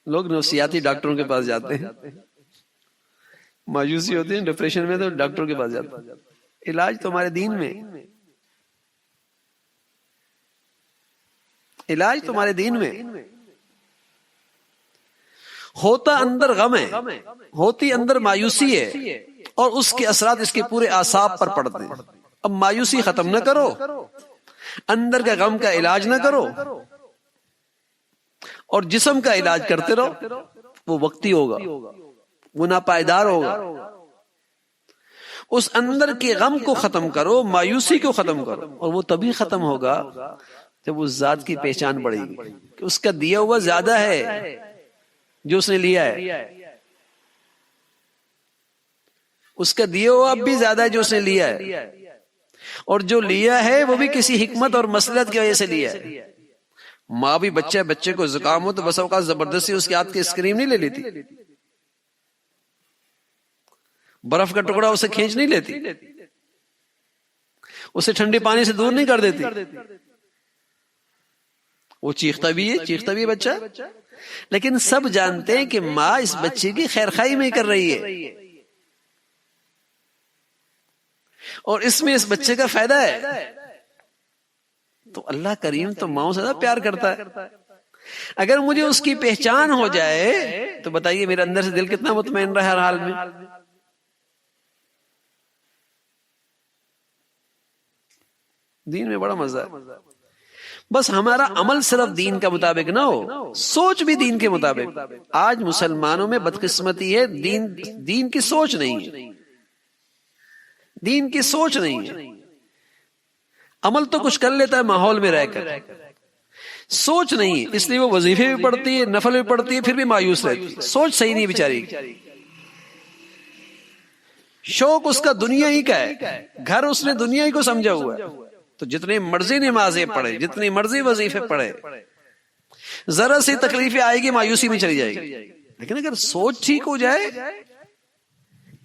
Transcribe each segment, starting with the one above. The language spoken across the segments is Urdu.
لوگ نفسیاتی ڈاکٹروں کے پاس جاتے ہیں، مایوسی ہوتی ہے ڈپریشن میں تو ڈاکٹروں کے پاس جاتے ہیں. علاج تو ہمارے دین میں، علاج تمہارے دین میں. ہوتا اندر غم ہے، ہوتی اندر مایوسی ہے، اور اس کے اثرات اس کے پورے اعصاب پر پڑتے ہیں. اب مایوسی ختم نہ کرو، اندر کا غم کا علاج نہ کرو، اور جسم کا علاج کرتے رہو. وہ وقتی ہوگا، وہ ناپائیدار ہوگا. اس اندر کے غم کو ختم کرو، مایوسی کو ختم کرو، اور وہ تبھی ختم ہوگا جب اس ذات کی پہچان بڑھے گی کہ اس کا دیا ہوا زیادہ ہے جو اس نے لیا ہے، اس کا دیا ہوا اب بھی زیادہ ہے جو اس نے لیا ہے، اور جو لیا ہے وہ بھی کسی حکمت اور مصلحت کی وجہ سے لیا ہے. ماں بھی بچے کو زکام ہو تو بس اوقات زبردستی اس کے ہاتھ کی اسکریم نہیں لے لیتی، برف کا ٹکڑا اسے کھینچ نہیں لیتی، اسے ٹھنڈے پانی سے دور نہیں کر دیتی. وہ چیختا بھی ہے بچہ، لیکن سب جانتے ہیں کہ ماں اس بچے کی خیر خواہی میں کر رہی ہے، اور اس میں اس بچے کا فائدہ ہے. تو اللہ کریم تو ماؤں سے زیادہ پیار کرتا ہے. اگر مجھے اس کی پہچان ہو جائے تو بتائیے میرے اندر سے دل کتنا مطمئن رہا ہر حال میں. دین میں بڑا مزہ ہے. بس ہمارا عمل صرف دین کا مطابق نہ ہو، سوچ بھی دین کے مطابق. آج مسلمانوں میں بدقسمتی ہے، دین کی سوچ نہیں ہے، دین کی سوچ نہیں ہے. عمل تو کچھ کر لیتا ہے ماحول میں رہ کر، سوچ نہیں. اس لیے وہ وظیفے بھی پڑھتی ہے، نفل بھی پڑھتی ہے، پھر بھی مایوس رہتی ہے. سوچ صحیح نہیں بیچاری. شوق اس کا دنیا ہی کا ہے، گھر اس نے دنیا ہی کو سمجھا ہوا ہے. تو جتنی مرضی نمازیں پڑھے، جتنی مرضی وظیفے پڑھے، ذرا سی تکلیفیں آئے گی مایوسی میں چلی جائے گی. لیکن اگر سوچ ٹھیک ہو جائے،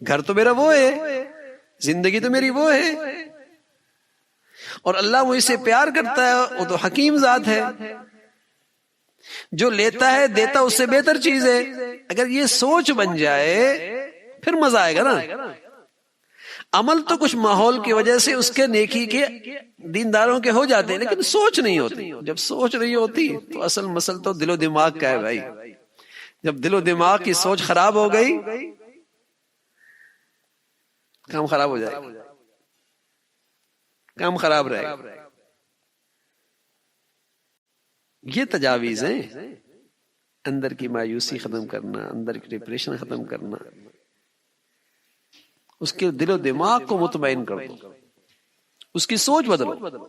گھر تو میرا وہ ہے، زندگی تو میری وہ ہے، اور اللہ مجھ سے پیار کرتا ہے، وہ تو حکیم ذات ہے، جو لیتا ہے دیتا اس سے بہتر چیز ہے. اگر یہ سوچ بن جائے پھر مزہ آئے گا نا. عمل تو کچھ ماحول کی وجہ سے اس کے نیکی کے دینداروں کے ہو جاتے ہیں، لیکن سوچ نہیں ہوتی. جب سوچ نہیں ہوتی تو اصل مسئلہ تو دل و دماغ کا ہے بھائی. جب دل و دماغ کی سوچ خراب ہو گئی کام خراب ہو جائے گا، کام خراب رہے گا. یہ تجاویز ہیں، اندر کی مایوسی ختم کرنا، اندر کی ڈپریشن ختم کرنا. اس کے دل و دماغ کو مطمئن کر دو، اس کی سوچ بدلو.